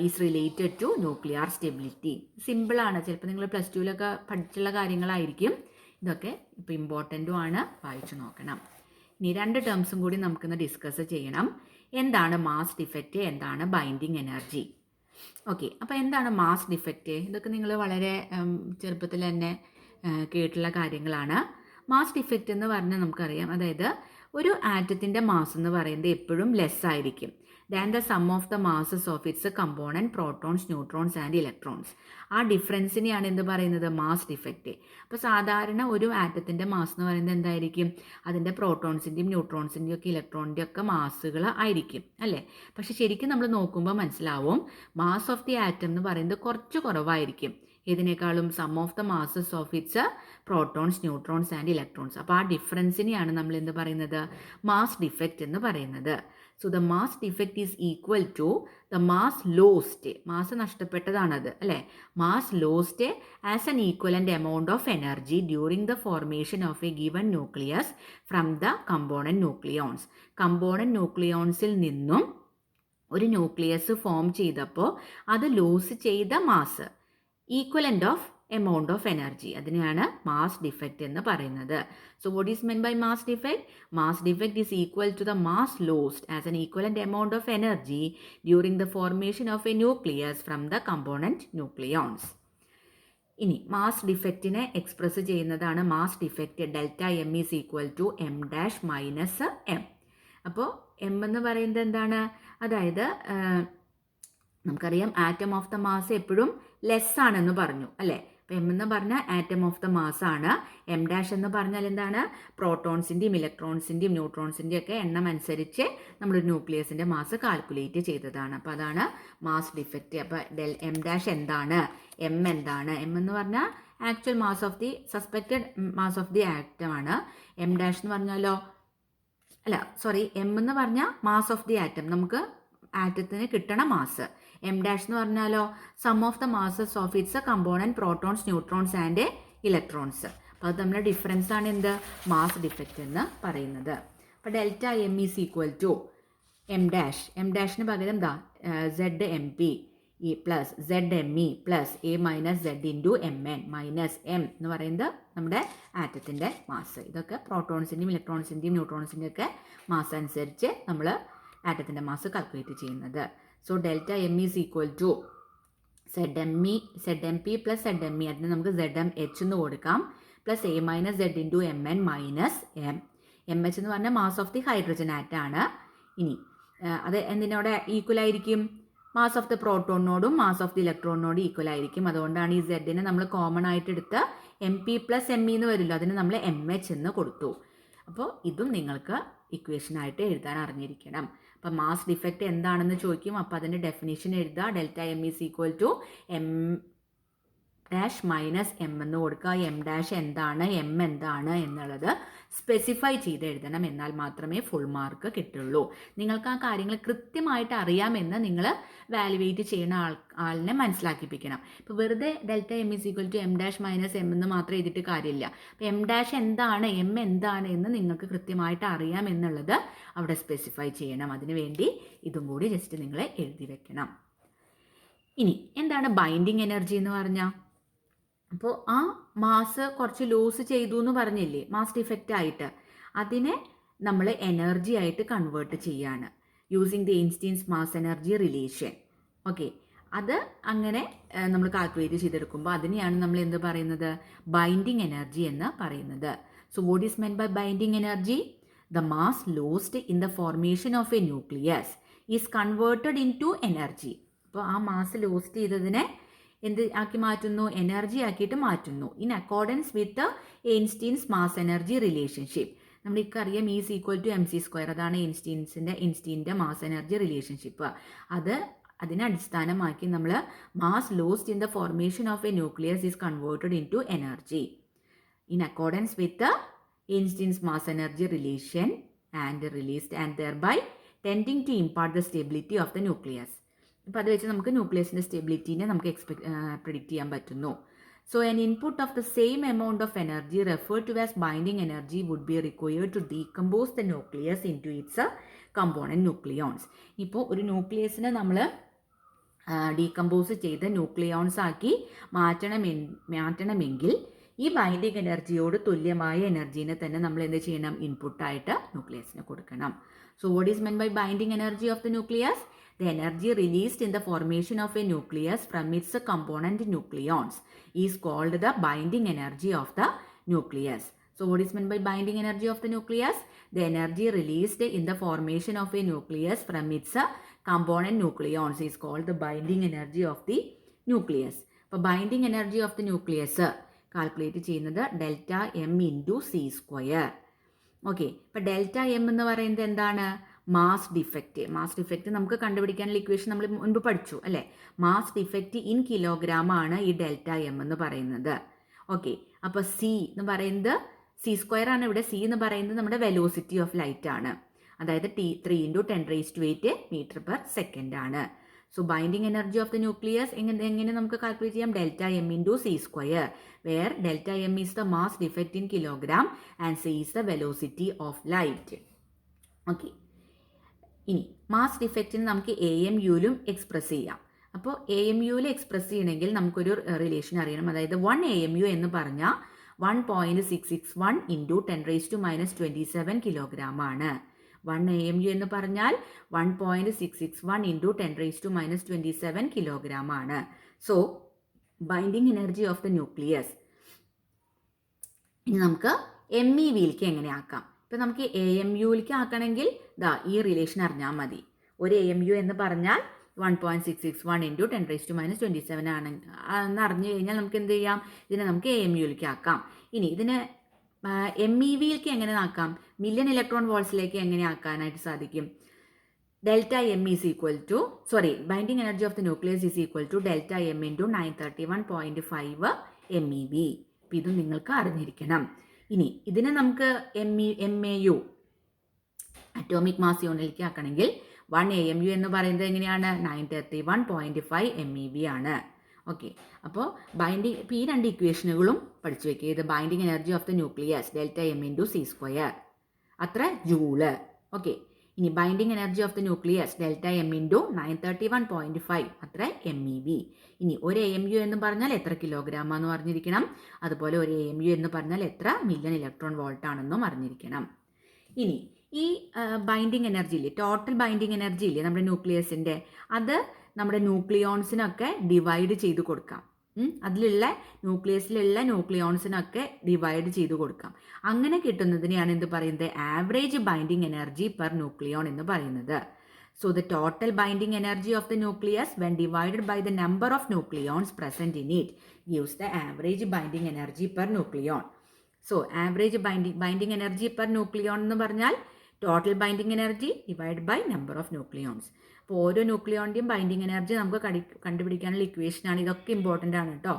is related to nuclear stability. സിമ്പിളാണ്. ചിലപ്പോൾ നിങ്ങൾ പ്ലസ് ടുവിലൊക്കെ പഠിച്ചുള്ള കാര്യങ്ങളായിരിക്കും. ഇതൊക്കെ ഇപ്പോൾ ഇമ്പോർട്ടൻറ്റും ആണ്, വായിച്ചു നോക്കണം. ഇനി 2 ടേംസും കൂടി നമുക്കിന്ന് ഡിസ്കസ് ചെയ്യണം. എന്താണ് മാസ് ഡിഫക്റ്റ്, എന്താണ് ബൈൻഡിങ് എനർജി? ഓക്കെ, അപ്പോൾ എന്താണ് മാസ് ഡിഫക്റ്റ്? ഇതൊക്കെ നിങ്ങൾ വളരെ ചെറുപ്പത്തിൽ തന്നെ കേട്ടുള്ള കാര്യങ്ങളാണ്. മാസ് ഡിഫക്റ്റ് എന്ന് പറഞ്ഞാൽ നമുക്കറിയാം, അതായത് ഒരു ആറ്റത്തിൻ്റെ മാസ് എന്ന് പറയുന്നത് എപ്പോഴും ലെസ് ആയിരിക്കും than the sum of the masses of its component protons, neutrons and electrons. ആ ഡിഫറൻസിനെയാണ് എന്ത് പറയുന്നത്? Mass defect. അപ്പോൾ സാധാരണ ഒരു ആറ്റത്തിൻ്റെ മാസ് എന്ന് പറയുന്നത് എന്തായിരിക്കും? അതിൻ്റെ പ്രോട്ടോൺസിൻ്റെയും ന്യൂട്രോൺസിൻ്റെയും ഒക്കെ ഇലക്ട്രോണിൻ്റെയും ഒക്കെ മാസുകൾ ആയിരിക്കും അല്ലേ? പക്ഷെ ശരിക്കും നമ്മൾ നോക്കുമ്പോൾ മനസ്സിലാവും മാസ് ഓഫ് ദി ആറ്റം എന്ന് പറയുന്നത് കുറച്ച് കുറവായിരിക്കും. ഇതിനേക്കാളും sum of the masses of its protons, neutrons and electrons. അപ്പോൾ ആ ഡിഫറൻസിനെയാണ് നമ്മൾ എന്ത് പറയുന്നത്? മാസ് ഡിഫക്റ്റ് എന്ന് പറയുന്നത്. So the mass defect is equal to the mass lost. Mass നഷ്ടപ്പെട്ടതാണത് അല്ലേ? Mass lost as an equivalent amount of energy during the formation of a given nucleus from the component nucleons. Component ന്യൂക്ലിയോൺസിൽ നിന്നും ഒരു ന്യൂക്ലിയസ് ഫോം ചെയ്തപ്പോൾ അത് ലോസ് ചെയ്ത mass equivalent of amount of energy, അതിനെയാണ് മാസ് ഡിഫക്റ്റ് എന്ന് പറയുന്നത്. So what is meant by mass defect? Mass defect is equal to the mass lost as an equivalent amount of energy during the formation of a nucleus from the component nucleons. ഇനി മാസ് ഡിഫക്റ്റിനെ എക്സ്പ്രസ് ചെയ്യുന്നതാണ് mass defect. Delta M is equal to M dash minus M. അപ്പോൾ എം എന്ന് പറയുന്നത് എന്താണ്? അതായത് നമുക്കറിയാം ആറ്റം ഓഫ് ദ മാസ് എപ്പോഴും ലെസ് ആണെന്ന് പറഞ്ഞു അല്ലേ? അപ്പോൾ എം എന്ന് പറഞ്ഞാൽ ആറ്റം ഓഫ് ദ മാസ് ആണ്. എം ഡാഷ് എന്ന് പറഞ്ഞാൽ എന്താണ്? പ്രോട്ടോൺസിൻ്റെയും ഇലക്ട്രോൺസിൻ്റെയും ന്യൂട്രോൺസിൻ്റെയും ഒക്കെ എണ്ണം അനുസരിച്ച് നമ്മൾ ന്യൂക്ലിയസിൻ്റെ മാസ് കാൽക്കുലേറ്റ് ചെയ്തതാണ്. അപ്പോൾ അതാണ് മാസ് ഡിഫക്റ്റ്. അപ്പോൾ എം ഡാഷ് എന്താണ്? എം എന്താണ്? എം എന്ന് പറഞ്ഞാൽ actual mass of the suspected mass of the atom ആണ്. എം ഡാഷ് എന്ന് പറഞ്ഞാലോ എം എന്ന് പറഞ്ഞാൽ മാസ് ഓഫ് ദി ആറ്റം, നമുക്ക് ആറ്റത്തിന് കിട്ടണ മാസ്. എം ഡാഷ് എന്ന് പറഞ്ഞാലോ sum of the masses of its component protons, neutrons and electrons. അപ്പോൾ അത് നമ്മുടെ ഡിഫറൻസ് ആണ് എന്ത്? മാസ് ഡിഫക്റ്റ് എന്ന് പറയുന്നത്. അപ്പോൾ delta M is equal to M dash. M ഡാഷിന് പകരം ദാ Z M P E plus Z M E plus A minus Z into M N minus M എന്ന് പറയുന്നത് നമ്മുടെ ആറ്റത്തിൻ്റെ മാസ്. ഇതൊക്കെ പ്രോട്ടോൺസിൻ്റെയും ഇലക്ട്രോൺസിൻ്റെയും ന്യൂട്രോൺസിൻ്റെയും ഒക്കെ മാസ് അനുസരിച്ച് നമ്മൾ ആറ്റത്തിൻ്റെ മാസ് കാൽക്കുലേറ്റ് ചെയ്യുന്നത്. So delta M is equal to Z M P plus Z M E, അതിന് നമുക്ക് സെഡ് എം എച്ച് എന്ന് കൊടുക്കാം, plus A minus Z into M N minus M. M H എന്ന് പറഞ്ഞാൽ മാസ് ഓഫ് ദി ഹൈഡ്രജൻ ആറ്റാണ്. ഇനി അത് എന്തിനോട് ഈക്വൽ ആയിരിക്കും? മാസ് ഓഫ് ദി പ്രോട്ടോണിനോടും മാസ് ഓഫ് ദി ഇലക്ട്രോണിനോടും ഈക്വൽ ആയിരിക്കും. അതുകൊണ്ടാണ് ഈ സെഡിനെ നമ്മൾ കോമൺ ആയിട്ട് എടുത്ത് M P plus M E എന്ന് വരില്ല, അതിന് നമ്മൾ എം എച്ച് എന്ന് കൊടുത്തു. അപ്പോൾ ഇതും നിങ്ങൾക്ക് ഇക്വേഷനായിട്ട് എഴുതാൻ അറിഞ്ഞിരിക്കണം. അപ്പം മാസ് ഡിഫക്റ്റ് എന്താണെന്ന് ചോദിക്കും. അപ്പോൾ അതിൻ്റെ ഡെഫിനിഷൻ എഴുതുക. Delta M is equal to M dash minus M എന്ന് കൊടുക്കുക. എം ഡാഷ് എന്താണ്, എം എന്താണ് എന്നുള്ളത് സ്പെസിഫൈ ചെയ്ത് എഴുതണം. എന്നാൽ മാത്രമേ ഫുൾ മാർക്ക് കിട്ടുള്ളൂ. നിങ്ങൾക്ക് ആ കാര്യങ്ങൾ കൃത്യമായിട്ട് അറിയാമെന്ന് നിങ്ങൾ വാലുവേറ്റ് ചെയ്യുന്ന ആളിനെ മനസ്സിലാക്കിപ്പിക്കണം. ഇപ്പോൾ വെറുതെ delta M is equal to M dash minus M എന്ന് മാത്രം എഴുതിയിട്ട് കാര്യമില്ല. അപ്പോൾ എം ഡാഷ് എന്താണ്, എം എന്താണ് എന്ന് നിങ്ങൾക്ക് കൃത്യമായിട്ട് അറിയാമെന്നുള്ളത് അവിടെ സ്പെസിഫൈ ചെയ്യണം. അതിനുവേണ്ടി ഇതും കൂടി ജസ്റ്റ് നിങ്ങൾ എഴുതി വെക്കണം. ഇനി എന്താണ് ബൈൻഡിങ് എനർജി എന്ന് പറഞ്ഞാൽ? അപ്പോൾ ആ മാസ് കുറച്ച് ലൂസ് ചെയ്തു എന്ന് പറഞ്ഞില്ലേ മാസ് ഡിഫക്റ്റ് ആയിട്ട്, അതിനെ നമ്മൾ എനർജി ആയിട്ട് കൺവേർട്ട് ചെയ്യാണ് using the Einstein's mass energy relation. Okay, അത് അങ്ങനെ നമ്മൾ കാൽക്കുലേറ്റ് ചെയ്തെടുക്കുമ്പോൾ അതിനെയാണ് നമ്മൾ എന്ത് പറയുന്നത്? ബൈൻഡിങ് എനർജി എന്ന് പറയുന്നത്. So what is meant by binding energy? The mass lost in the formation of a nucleus is converted into energy. അപ്പോൾ ആ മാസ് ലോസ്റ്റ് ചെയ്തതിനെ എന്ത് ആക്കി മാറ്റുന്നു? എനർജി ആക്കിയിട്ട് മാറ്റുന്നു. In accordance with Einstein's mass energy relationship. നമ്മൾക്കറിയാം ഈസ് ഈക്വൽ ടു mc². അതാണ് എയിൻസ്റ്റീൻ്റെ മാസ് എനർജി റിലേഷൻഷിപ്പ്. അതിനെ അടിസ്ഥാനമാക്കി നമ്മൾ mass lost in the formation of a nucleus is converted into energy in accordance with Einstein's mass energy relation and released and thereby tending to impart the stability of the nucleus. അപ്പോൾ അത് വെച്ച് നമുക്ക് ന്യൂക്ലിയസിൻ്റെ സ്റ്റെബിലിറ്റീനെ നമുക്ക് പ്രിഡിക്റ്റ് ചെയ്യാൻ പറ്റുന്നു. So an input of the same amount of energy referred to as binding energy would be required to decompose the nucleus into its component nucleons. ഇപ്പോൾ ഒരു ന്യൂക്ലിയസിനെ നമ്മൾ ഡീകമ്പോസ് ചെയ്ത് ന്യൂക്ലിയോൺസ് ആക്കി മാറ്റണമെങ്കിൽ ഈ ബൈൻഡിങ് എനർജിയോട് തുല്യമായ എനർജീനെ തന്നെ നമ്മൾ എന്ത് ചെയ്യണം? ഇൻപുട്ടായിട്ട് ന്യൂക്ലിയസിന് കൊടുക്കണം. So what is meant by binding energy of the nucleus? The energy released in the formation of a nucleus from its component nucleons is called the binding energy of the nucleus. So what is meant by binding energy of the nucleus? The energy released in the formation of a nucleus from its component nucleons is called the binding energy of the nucleus. അപ്പോൾ binding energy of the nucleus calculate ചെയ്യുന്നത് delta M into c². Okay, ഇപ്പോൾ ഡെൽറ്റ എം എന്ന് പറയുന്നത് എന്താണ്? Mass defect. മാസ് ഡിഫക്റ്റ് നമുക്ക് കണ്ടുപിടിക്കാനുള്ള ഇക്വേഷൻ നമ്മൾ മുൻപ് പഠിച്ചു അല്ലേ? മാസ് ഡിഫക്റ്റ് ഇൻ കിലോഗ്രാം ആണ് ഈ ഡെൽറ്റ എം എന്ന് പറയുന്നത്. ഓക്കെ, അപ്പോൾ സി എന്ന് പറയുന്നത് c² ആണ്. ഇവിടെ സി എന്ന് പറയുന്നത് നമ്മുടെ വെലോസിറ്റി ഓഫ് ലൈറ്റ് ആണ്. അതായത് 3 × 10⁸ മീറ്റർ/സെക്കൻഡ് ആണ്. So binding energy of the nucleus എങ്ങനെ നമുക്ക് കാൽക്കുലേറ്റ് ചെയ്യാം? Delta M into c², where delta M is the mass defect in kilogram and C is the velocity of light. Okay, ഇനി മാസ് ഡിഫക്റ്റിന് നമുക്ക് AMUലും എക്സ്പ്രസ് ചെയ്യാം. അപ്പോൾ AMUയിൽ എക്സ്പ്രസ് ചെയ്യണമെങ്കിൽ നമുക്കൊരു റിലേഷൻ അറിയണം. അതായത് 1 AMU എന്ന് പറഞ്ഞാൽ 1.661 ഇൻറ്റു 10⁻⁻27 കിലോഗ്രാം ആണ്. 1 AMU എന്ന് പറഞ്ഞാൽ 1.661 ഇൻറ്റു 10⁻⁻27 കിലോഗ്രാം ആണ്. So binding energy of the nucleus ഇനി നമുക്ക് MEVയിലേക്ക് എങ്ങനെ ആക്കാം? ഇപ്പം നമുക്ക് AMUയിലേക്ക് ആക്കണമെങ്കിൽ ഈ റിലേഷൻ അറിഞ്ഞാൽ മതി. ഒരു AMU എന്ന് പറഞ്ഞാൽ 1.661 ഇൻറ്റു 10⁻⁻27 ആണ് എന്ന് അറിഞ്ഞു കഴിഞ്ഞാൽ നമുക്ക് എന്ത് ചെയ്യാം? ഇതിനെ നമുക്ക് AMUയിലേക്ക് ആക്കാം. ഇനി ഇതിനെ MEVയിലേക്ക് എങ്ങനെ ആക്കാം? മില്യൺ ഇലക്ട്രോൺ വോൾട്സിലേക്ക് എങ്ങനെ ആക്കാനായിട്ട് സാധിക്കും? Delta M is equal to binding energy of the nucleus is equal to delta M into 931.5 MeV. അപ്പം ഇതും നിങ്ങൾക്ക് അറിഞ്ഞിരിക്കണം. ഇനി ഇതിനെ നമുക്ക് MAU അറ്റോമിക് മാസ് യൂണിറ്റിലേക്ക് ആക്കണമെങ്കിൽ 1 AMU എന്ന് പറയുന്നത് എങ്ങനെയാണ്? 931.5 MeV ആണ്. ഓക്കെ, അപ്പോൾ ഈ രണ്ട് ഇക്വേഷനുകളും പഠിച്ചു വെക്കുക. ഇത് binding energy of the nucleus delta M into c², അത്ര ജൂള്. ഓക്കെ, ഇനി binding energy of the nucleus delta M into 931.5 അത്ര MeV. ഇനി ഒരു AMU എന്ന് പറഞ്ഞാൽ എത്ര കിലോഗ്രാം ആണെന്ന് അറിഞ്ഞിരിക്കണം. അതുപോലെ ഒരു AMU എന്ന് പറഞ്ഞാൽ എത്ര മില്യൺ ഇലക്ട്രോൺ വോൾട്ട് ആണെന്നും അറിഞ്ഞിരിക്കണം. ഇനി ഈ ബൈൻഡിങ് എനർജിയില്ലേ, ടോട്ടൽ ബൈൻഡിങ് എനർജിയില്ലേ നമ്മുടെ ന്യൂക്ലിയസിൻ്റെ, അത് നമ്മുടെ ന്യൂക്ലിയോൺസിനൊക്കെ ഡിവൈഡ് ചെയ്ത് കൊടുക്കാം. അതിലുള്ള ന്യൂക്ലിയസിലുള്ള ന്യൂക്ലിയോൺസിനൊക്കെ ഡിവൈഡ് ചെയ്ത് കൊടുക്കാം. അങ്ങനെ കിട്ടുന്നതിനെയാണ് എന്ത് പറയുന്നത്? Average binding energy per nucleon എന്ന് പറയുന്നത്. So the total binding energy of the nucleus when divided by the number of nucleons present in it gives the average binding energy per nucleon. So average binding energy per nucleon എന്ന് പറഞ്ഞാൽ total binding energy divide by number of nucleons. അപ്പോൾ ഓരോ ന്യൂക്ലിയോണിൻ്റെയും ബൈൻഡിങ് എനർജി നമുക്ക് കണ്ടുപിടിക്കാനുള്ള ഇക്വേഷനാണ്. ഇതൊക്കെ ഇമ്പോർട്ടൻ്റ് ആണ് കേട്ടോ.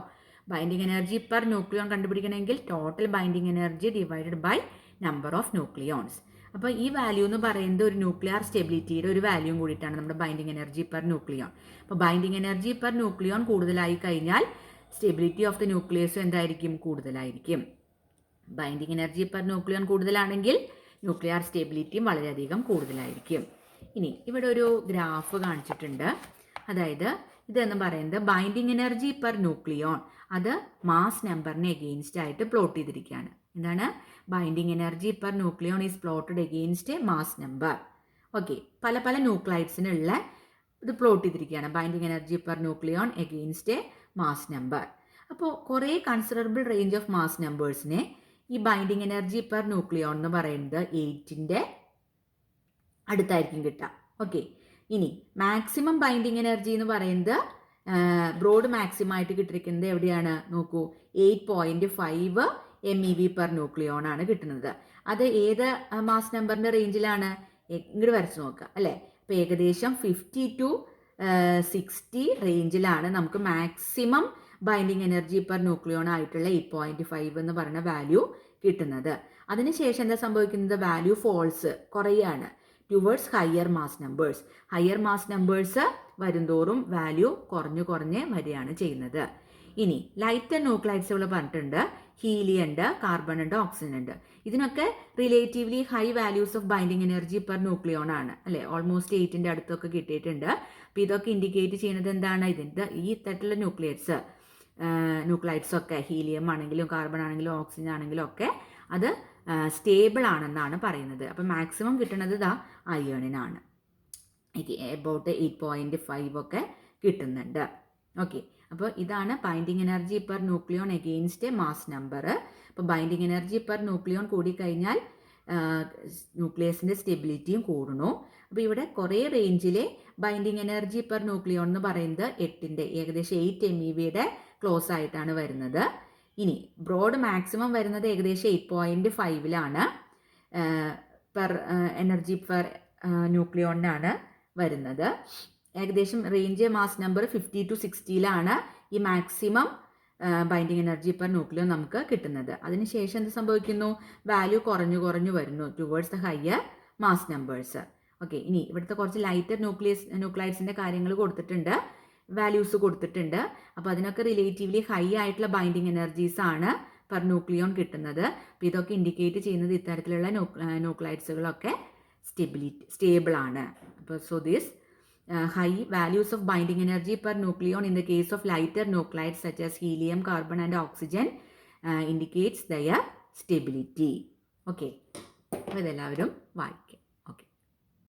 ബൈൻഡിങ് എനർജി പെർ ന്യൂക്ലിയോൺ കണ്ടുപിടിക്കണമെങ്കിൽ total binding energy divided by number of nucleons. അപ്പോൾ ഈ വാല്യൂ എന്ന് പറയുന്നത് ഒരു ന്യൂക്ലിയർ സ്റ്റെബിലിറ്റിയുടെ ഒരു വാല്യൂം കൂടിയിട്ടാണ് നമ്മുടെ ബൈൻഡിങ് എനർജി പെർ ന്യൂക്ലിയോൺ. അപ്പോൾ ബൈൻഡിങ് എനർജി പെർ ന്യൂക്ലിയോൺ കൂടുതലായി കഴിഞ്ഞാൽ സ്റ്റെബിലിറ്റി ഓഫ് ദ ന്യൂക്ലിയസ് എന്തായിരിക്കും? കൂടുതലായിരിക്കും. ബൈൻഡിങ് എനർജി പെർ ന്യൂക്ലിയോൺ കൂടുതലാണെങ്കിൽ ന്യൂക്ലിയർ സ്റ്റെബിലിറ്റിയും വളരെയധികം കൂടുതലായിരിക്കും. ഇനി ഇവിടെ ഒരു ഗ്രാഫ് കാണിച്ചിട്ടുണ്ട്. അതായത് ഇതെന്ന് പറയുന്നത് ബൈൻഡിങ് എനർജി പെർ ന്യൂക്ലിയോൺ, അത് മാസ് നമ്പറിനെ എഗെയിൻസ്റ്റ് ആയിട്ട് പ്ലോട്ട് ചെയ്തിരിക്കുകയാണ്. എന്താണ്? Binding energy per nucleon is plotted against mass number. Okay, പല പല ന്യൂക്ലൈഡ്സിനുള്ള ഇത് പ്ലോട്ട് ചെയ്തിരിക്കുകയാണ്. Binding energy per nucleon against mass number. അപ്പോൾ കുറേ കൺസിഡറബിൾ റേഞ്ച് ഓഫ് മാസ് നമ്പേഴ്സിനെ ഈ ബൈൻഡിങ് എനർജി പെർ ന്യൂക്ലിയോൺ എന്ന് പറയുന്നത് 8ൻ്റെ അടുത്തായിരിക്കും കിട്ടുക. ഓക്കെ, ഇനി മാക്സിമം ബൈൻഡിങ് എനർജി എന്ന് പറയുന്നത് ബ്രോഡ് മാക്സിമം ആയിട്ട് കിട്ടിയിരിക്കുന്നത് എവിടെയാണ് നോക്കൂ, 8.5 MeV/ന്യൂക്ലിയോൺ ആണ് കിട്ടുന്നത്. അത് ഏത് മാസ് നമ്പറിൻ്റെ റേഞ്ചിലാണ്? ഇങ്ങോട്ട് വരച്ച് നോക്കുക അല്ലേ. അപ്പോൾ ഏകദേശം 50 to 60 റേഞ്ചിലാണ് നമുക്ക് maximum binding energy per nucleon ആയിട്ടുള്ള 8.5 എന്ന് പറയുന്ന വാല്യൂ കിട്ടുന്നത്. അതിനുശേഷം എന്താ സംഭവിക്കുന്നത്? വാല്യൂ ഫോൾസ് കുറയാണ് towards higher mass numbers. Higher mass numbers വരുംതോറും വാല്യൂ കുറഞ്ഞ് വരികയാണ് ചെയ്യുന്നത്. ഇനി ലൈറ്റർ ന്യൂക്ലൈഡ്സുകൾ പറഞ്ഞിട്ടുണ്ട്. ഹീലിയം ഉണ്ട്, കാർബൺ ഉണ്ട്, ഓക്സിജൻ ഉണ്ട്. ഇതിനൊക്കെ relatively high values of binding energy per nucleon ആണ് അല്ലേ. ഓൾമോസ്റ്റ് 8ന്റെ അടുത്തൊക്കെ കിട്ടിയിട്ടുണ്ട്. അപ്പോൾ ഇതൊക്കെ ഇൻഡിക്കേറ്റ് ചെയ്യുന്നത് എന്താണ്? ഇതിൻ്റെ ഈ തരത്തിലുള്ള ന്യൂക്ലൈഡ്സ് ഒക്കെ ഹീലിയം ആണെങ്കിലും കാർബൺ ആണെങ്കിലും ഓക്സിജൻ ആണെങ്കിലും ഒക്കെ അത് സ്റ്റേബിൾ ആണെന്നാണ് പറയുന്നത്. അപ്പം മാക്സിമം കിട്ടുന്നത് അയേണിനാണ്. എബൌട്ട് 8.5 ഒക്കെ കിട്ടുന്നുണ്ട്. ഓക്കെ, അപ്പോൾ ഇതാണ് binding energy per nucleon against mass number. അപ്പോൾ ബൈൻഡിങ് എനർജി പെർ ന്യൂക്ലിയോൺ കൂടിക്കഴിഞ്ഞാൽ ന്യൂക്ലിയസിൻ്റെ സ്റ്റെബിലിറ്റിയും കൂടുന്നു. അപ്പോൾ ഇവിടെ കുറേ റേഞ്ചിലെ ബൈൻഡിങ് എനർജി പെർ ന്യൂക്ലിയോൺ എന്ന് പറയുന്നത് 8ന്റെ ഏകദേശം 8 MeVയുടെ ക്ലോസ് ആയിട്ടാണ് വരുന്നത്. ഇനി ബ്രോഡ് മാക്സിമം വരുന്നത് ഏകദേശം 8.5ലാണ് പെർ എനർജി പെർ ന്യൂക്ലിയോണിനാണ് വരുന്നത്. ഏകദേശം റേഞ്ച് മാസ് നമ്പർ 50 to 60ലാണ് ഈ maximum binding energy per nucleon നമുക്ക് കിട്ടുന്നത്. അതിനുശേഷം എന്ത് സംഭവിക്കുന്നു? വാല്യൂ കുറഞ്ഞു വരുന്നു towards the higher mass numbers. Okay, ഇനി ഇവിടുത്തെ കുറച്ച് ലൈറ്റർ ന്യൂക്ലൈഡ്സിൻ്റെ കാര്യങ്ങൾ കൊടുത്തിട്ടുണ്ട്, വാല്യൂസ് കൊടുത്തിട്ടുണ്ട്. അപ്പോൾ അതിനൊക്കെ റിലേറ്റീവ്ലി ഹൈ ആയിട്ടുള്ള ബൈൻഡിങ് എനർജീസ് ആണ് പെർ ന്യൂക്ലിയോൺ കിട്ടുന്നത്. അപ്പോൾ ഇതൊക്കെ ഇൻഡിക്കേറ്റ് ചെയ്യുന്നത് ഇത്തരത്തിലുള്ള ന്യൂക്ലൈഡ്സുകളൊക്കെ സ്റ്റേബിൾ ആണ്. അപ്പോൾ so this high values of binding energy per nucleon in the case of lighter nuclides such as helium, carbon and oxygen indicates their stability. Okay, അപ്പോൾ ഇതെല്ലാവരും വായിക്കും.